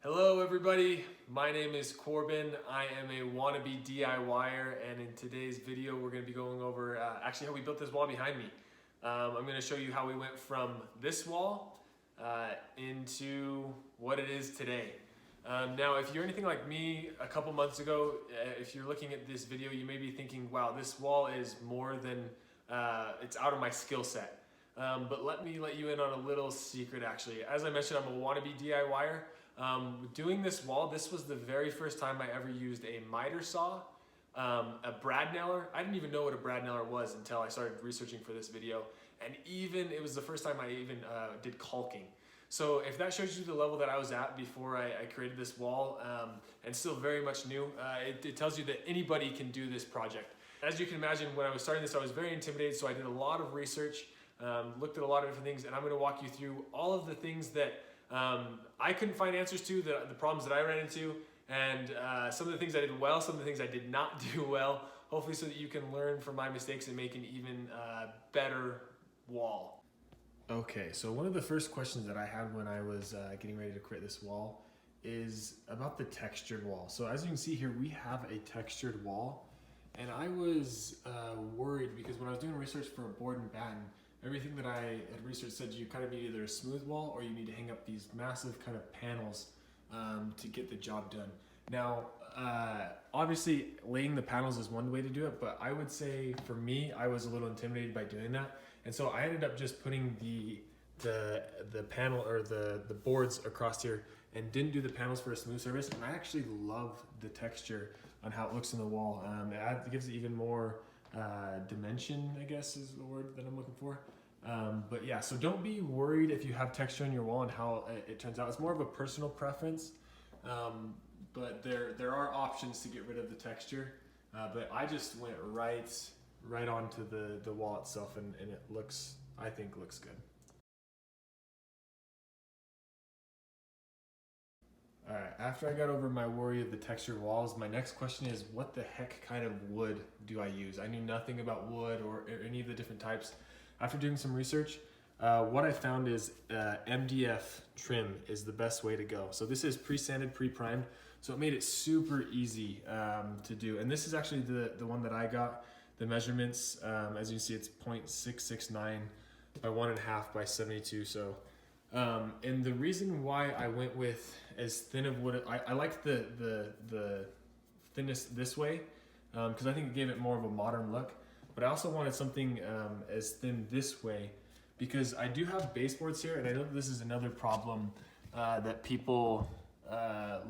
Hello everybody, my name is Corbin. I am a wannabe DIYer, and in today's video we're going to be going over actually how we built this wall behind me. I'm going to show you how we went from this wall into what it is today. Now if you're anything like me a couple months ago, if you're looking at this video you may be thinking, wow, this wall is more than, it's out of my skill set. But let me let you in on a little secret actually. As I mentioned, I'm a wannabe DIYer. Doing this wall, this was the very first time I ever used a miter saw, a brad nailer. I didn't even know what a brad nailer was until I started researching for this video. And even, it was the first time I even did caulking. So if that shows you the level that I was at before I created this wall, and still very much new, it tells you that anybody can do this project. As you can imagine, when I was starting this, I was very intimidated, so I did a lot of research, looked at a lot of different things, and I'm gonna walk you through all of the things that I couldn't find answers to, the problems that I ran into, and some of the things I did well, some of the things I did not do well, hopefully so that you can learn from my mistakes and make an even better wall. Okay, so one of the first questions that I had when I was getting ready to create this wall is about the textured wall. So as you can see here, we have a textured wall, and I was worried because when I was doing research for a board in Batten, everything that I had researched said you kind of need either a smooth wall or you need to hang up these massive kind of panels to get the job done. Now, obviously laying the panels is one way to do it, but I would say for me, I was a little intimidated by doing that. And so I ended up just putting the panel or the boards across here and didn't do the panels for a smooth surface. And I actually love the texture on how it looks in the wall. It gives it even more dimension, I guess is the word that I'm looking for. But yeah, so don't be worried if you have texture on your wall and how it turns out. It's more of a personal preference, but there are options to get rid of the texture. But I just went right onto the wall itself, and it looks, I think, looks good. All right, after I got over my worry of the textured walls, my next question is, what the heck kind of wood do I use? I knew nothing about wood or any of the different types. After doing some research, what I found is MDF trim is the best way to go. So this is pre-sanded, pre-primed, so it made it super easy to do. And this is actually the one that I got. The measurements, as you can see, it's 0.669 by 1.5 by 72. So. And the reason why I went with as thin of wood, I liked the thinness this way, because I think it gave it more of a modern look, but I also wanted something as thin this way, because I do have baseboards here, and I know this is another problem that people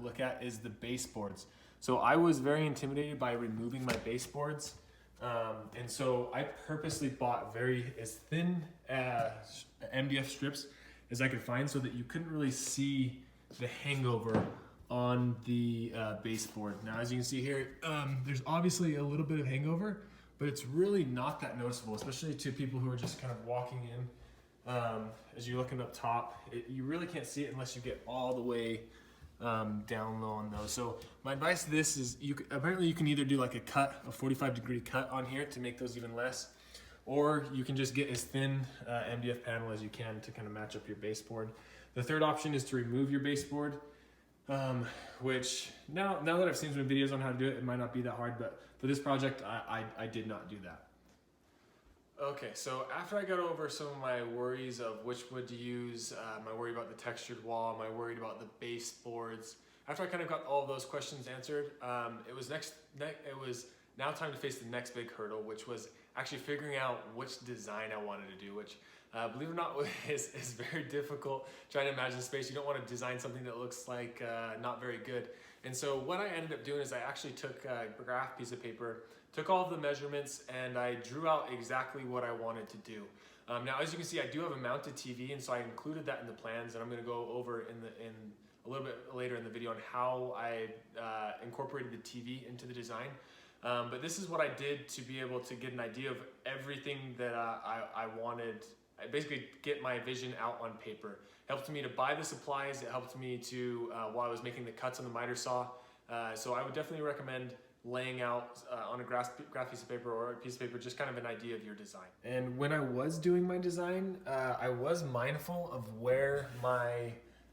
look at is the baseboards. So I was very intimidated by removing my baseboards, and so I purposely bought as thin MDF strips as I could find, so that you couldn't really see the hangover on the baseboard. Now, as you can see here, there's obviously a little bit of hangover, but it's really not that noticeable, especially to people who are just kind of walking in. As you're looking up top, you really can't see it unless you get all the way down low on those. So my advice to this is, apparently you can either do like a 45-degree cut on here to make those even less, or you can just get as thin MDF panel as you can to kind of match up your baseboard. The third option is to remove your baseboard, which now that I've seen some videos on how to do it, it might not be that hard, but for this project, I did not do that. Okay, so after I got over some of my worries of which wood to use, my worry about the textured wall, my worry about the baseboards, after I kind of got all of those questions answered, it was now time to face the next big hurdle, which was actually figuring out which design I wanted to do, which believe it or not is very difficult. Trying to imagine space, you don't want to design something that looks like not very good. And so what I ended up doing is I actually took a graph piece of paper, took all of the measurements, and I drew out exactly what I wanted to do. Now, as you can see, I do have a mounted TV, and so I included that in the plans, and I'm going to go over in a little bit later in the video on how I incorporated the TV into the design. But this is what I did to be able to get an idea of everything that I wanted. I basically get my vision out on paper. It helped me to buy the supplies. It helped me to, while I was making the cuts on the miter saw. So I would definitely recommend laying out on a graph piece of paper or a piece of paper just kind of an idea of your design. And when I was doing my design, I was mindful of where my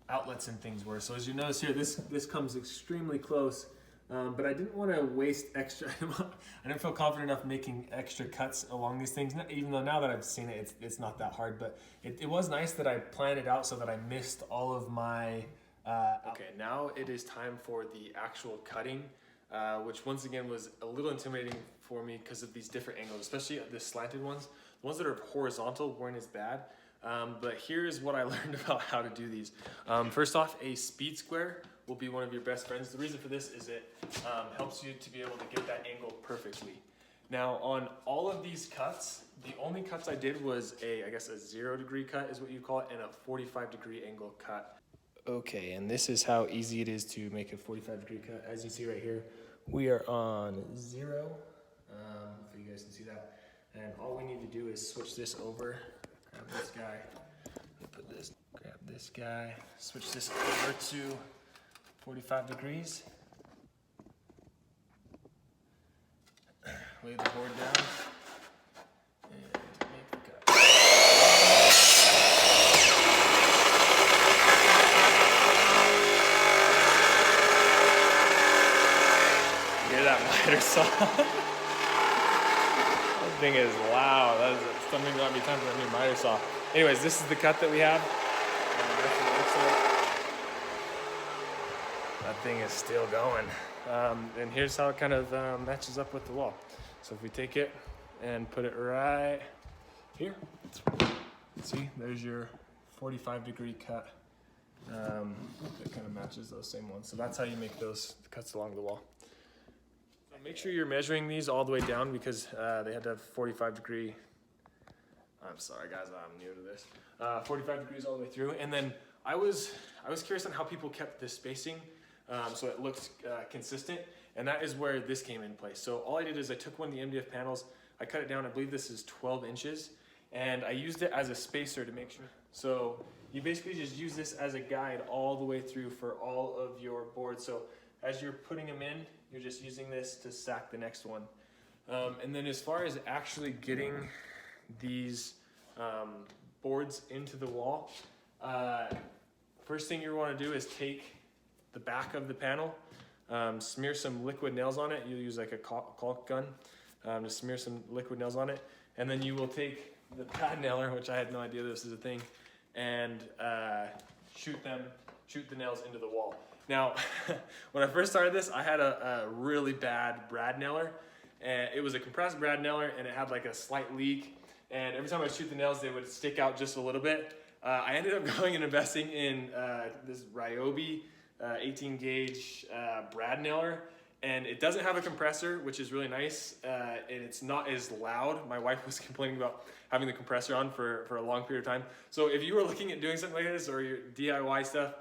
outlets and things were. So as you notice here, this comes extremely close, but I didn't want to waste extra. I didn't feel confident enough making extra cuts along these things, even though now that I've seen it, it's not that hard, but it was nice that I planned it out so that I missed all of my, okay, now it is time for the actual cutting, which once again was a little intimidating for me because of these different angles, especially the slanted ones. The ones that are horizontal weren't as bad. But here's what I learned about how to do these. First off, a speed square will be one of your best friends. The reason for this is it helps you to be able to get that angle perfectly. Now on all of these cuts, the only cuts I did was I guess a 0 degree cut is what you call it, and a 45-degree angle cut. Okay, and this is how easy it is to make a 45-degree cut. As you see right here, we are on 0. Hopefully you guys can see that. And all we need to do is switch this over. Grab this guy, grab this guy, switch this over to 45 degrees. Lay the board down and make the cut. You hear that miter saw? That thing is loud. That is something that might be time for a new miter saw. Anyways, this is the cut that we have. That thing is still going. And here's how it kind of matches up with the wall. So if we take it and put it right here, see, there's your 45-degree cut. That kind of matches those same ones. So that's how you make those cuts along the wall. Make sure you're measuring these all the way down because they had to have 45-degree. I'm sorry guys, I'm new to this. 45 degrees all the way through. And then I was curious on how people kept this spacing so it looks consistent. And that is where this came in place. So all I did is I took one of the MDF panels, I cut it down, I believe this is 12 inches, and I used it as a spacer to make sure. So you basically just use this as a guide all the way through for all of your boards. So as you're putting them in, you're just using this to stack the next one. And then as far as actually getting these boards into the wall, first thing you want to do is take the back of the panel, smear some liquid nails on it. You'll use like a caulk gun to smear some liquid nails on it. And then you will take the pad nailer, which I had no idea this is a thing, and shoot the nails into the wall. Now, when I first started this, I had a really bad brad nailer, and it was a compressed brad nailer, and it had like a slight leak, and every time I shoot the nails, they would stick out just a little bit. I ended up going and investing in this Ryobi 18 gauge brad nailer, and it doesn't have a compressor, which is really nice, and it's not as loud. My wife was complaining about having the compressor on for a long period of time. So if you were looking at doing something like this or your DIY stuff,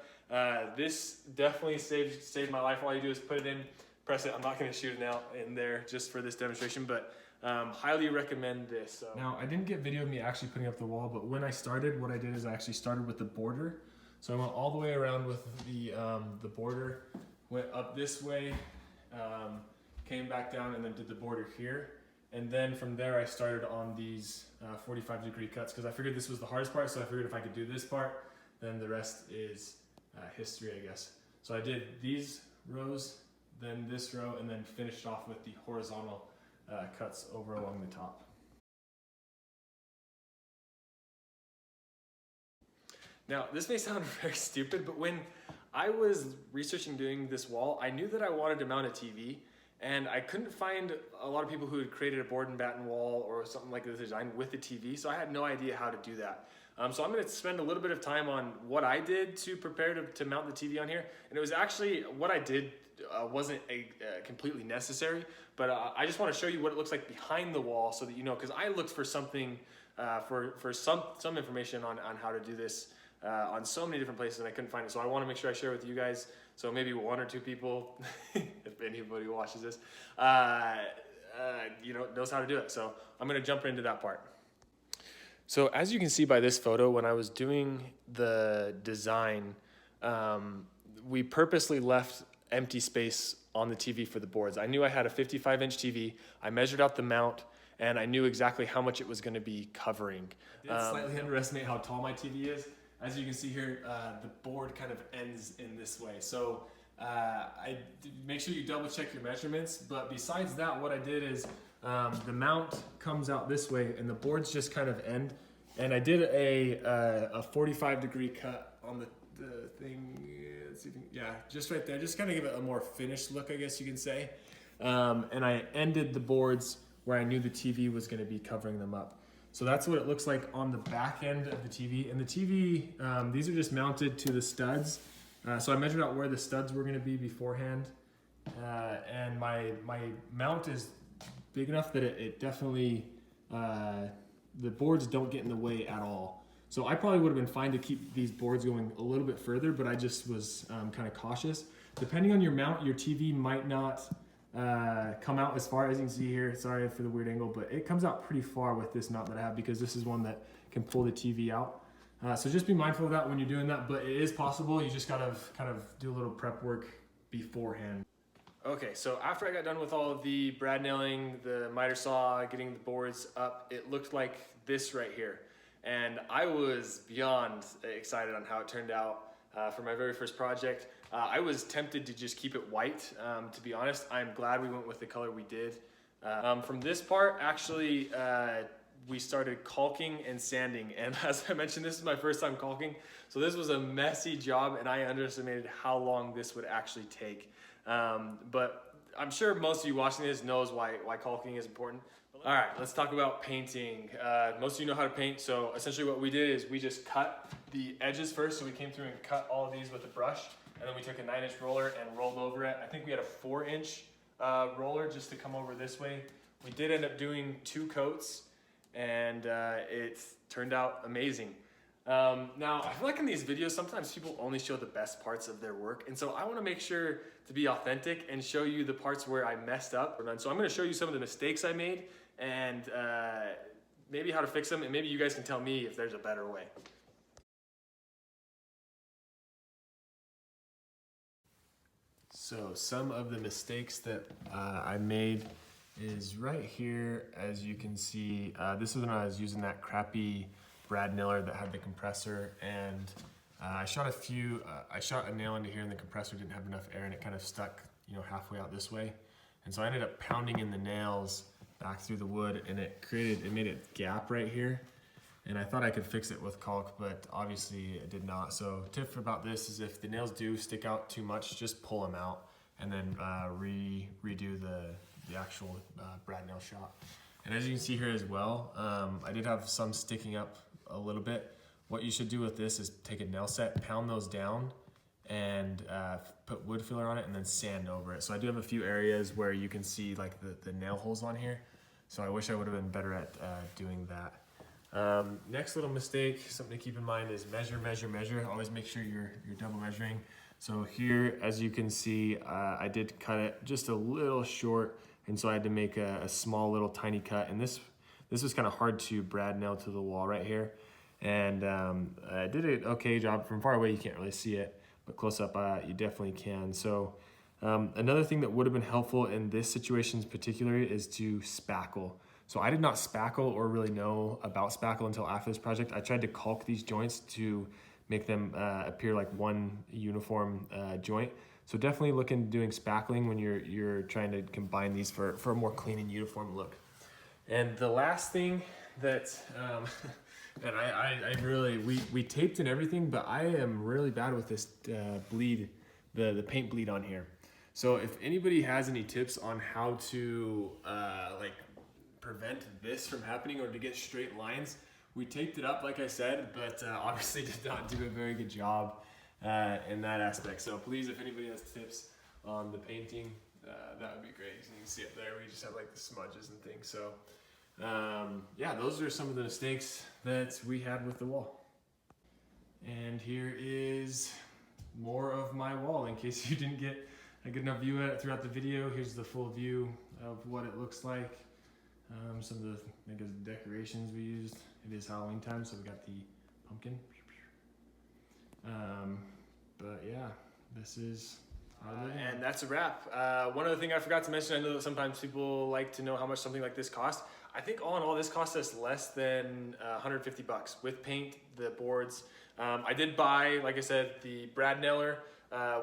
this definitely saved my life. All you do is put it in, press it. I'm not going to shoot it nail in there just for this demonstration, but highly recommend this. So. Now, I didn't get video of me actually putting up the wall, but when I started, what I did is I actually started with the border. So I went all the way around with the border, went up this way, came back down, and then did the border here. And then from there, I started on these 45-degree cuts because I figured this was the hardest part. So I figured if I could do this part, then the rest is history, I guess. So I did these rows, then this row, and then finished off with the horizontal cuts over along the top. Now, this may sound very stupid, but when I was researching doing this wall, I knew that I wanted to mount a TV, and I couldn't find a lot of people who had created a board and batten wall or something like this design with the TV, so I had no idea how to do that. So I'm going to spend a little bit of time on what I did to prepare to mount the TV on here, and it was actually, what I did wasn't completely necessary, but I just want to show you what it looks like behind the wall so that you know, because I looked for something, for some information on how to do this on so many different places and I couldn't find it. So I want to make sure I share with you guys, so maybe 1 or 2 people, if anybody watches this, knows how to do it. So I'm going to jump into that part. So as you can see by this photo, when I was doing the design, we purposely left empty space on the TV for the boards. I knew I had a 55-inch TV. I measured out the mount, and I knew exactly how much it was going to be covering. I did slightly underestimate how tall my TV is. as you can see here, the board kind of ends in this way. So make sure you double check your measurements. But besides that, what I did is the mount comes out this way and the boards just kind of end. And I did a 45-degree cut on the thing. Let's see if yeah, just right there. Just kind of give it a more finished look, I guess you can say. And I ended the boards where I knew the TV was going to be covering them up. So that's what it looks like on the back end of the TV. And the TV, these are just mounted to the studs. So I measured out where the studs were going to be beforehand. And my mount is big enough that it definitely, the boards don't get in the way at all. So I probably would have been fine to keep these boards going a little bit further, but I just was kind of cautious. Depending on your mount, your TV might not come out as far as you can see here. Sorry for the weird angle, but it comes out pretty far with this mount that I have because this is one that can pull the TV out. So just be mindful of that when you're doing that, but it is possible. You just gotta kind of do a little prep work beforehand. Okay, so after I got done with all of the brad nailing, the miter saw, getting the boards up, it looked like this right here. And I was beyond excited on how it turned out for my very first project. I was tempted to just keep it white. To be honest, I'm glad we went with the color we did. From this part, actually, we started caulking and sanding. And as I mentioned, this is my first time caulking. So this was a messy job and I underestimated how long this would actually take. But I'm sure most of you watching this knows why caulking is important. All right, let's talk about painting. Most of you know how to paint, so essentially what we did is we just cut the edges first. So we came through and cut all of these with a brush, and then we took a 9-inch roller and rolled over it. I think we had a 4-inch roller just to come over this way. We did end up doing 2 coats, and it turned out amazing. Now, I feel like in these videos, sometimes people only show the best parts of their work. And so I want to make sure to be authentic and show you the parts where I messed up. So I'm going to show you some of the mistakes I made and maybe how to fix them. And maybe you guys can tell me if there's a better way. So some of the mistakes that I made is right here. As you can see, this is when I was using that crappy brad nailer that had the compressor, and I shot a nail into here and the compressor didn't have enough air and it kind of stuck, halfway out this way. And so I ended up pounding in the nails back through the wood, and it made a gap right here. And I thought I could fix it with caulk, but obviously it did not. So tip about this is if the nails do stick out too much, just pull them out and then redo the actual brad nail shot. And as you can see here as well, I did have some sticking up a little bit. What you should do with this is take a nail set, pound those down, and put wood filler on it and then sand over it. So I do have a few areas where you can see like the nail holes on here. So I wish I would have been better at doing that. Next little mistake, something to keep in mind is measure. Always make sure you're double measuring. So here, as you can see, I did cut it just a little short, and so I had to make a small little tiny cut. And this was kind of hard to brad nail to the wall right here. And I did an okay job. From far away you can't really see it, but close up you definitely can. So another thing that would have been helpful in this situation in particular is to spackle. So I did not spackle or really know about spackle until after this project. I tried to caulk these joints to make them appear like one uniform joint. So definitely look into doing spackling when you're trying to combine these for a more clean and uniform look. And the last thing that, and I really, we taped and everything, but I am really bad with this bleed, the paint bleed on here. So if anybody has any tips on how to like prevent this from happening or to get straight lines, we taped it up like I said, but obviously did not do a very good job in that aspect. So please, if anybody has tips on the painting, that would be great. You can see it there, we just have like the smudges and things. So yeah, those are some of the mistakes that we had with the wall. And here is more of my wall in case you didn't get a good enough view of it throughout the video. Here's the full view of what it looks like. Some of the, I guess, decorations we used. It is Halloween time, so we got the pumpkin. But yeah, this is and that's a wrap. One other thing I forgot to mention, I know that sometimes people like to know how much something like this costs. I think all in all, this cost us less than 150 bucks with paint, the boards, I did buy, like I said, the brad nailer,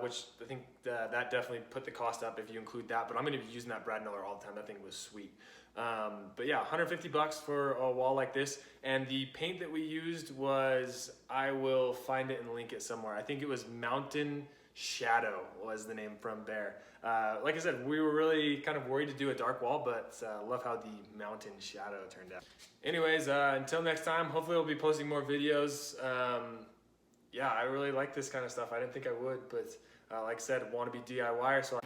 which I think that definitely put the cost up if you include that, but I'm gonna be using that brad nailer all the time. That thing was sweet. But yeah, 150 bucks for a wall like this. And the paint that we used was, I will find it and link it somewhere. I think it was Mountain Shadow was the name from Bear. Like I said, we were really kind of worried to do a dark wall, but love how the Mountain Shadow turned out. Anyways, until next time, hopefully we'll be posting more videos. Yeah, I really like this kind of stuff. I didn't think I would, but like I said, I want to be DIYer, so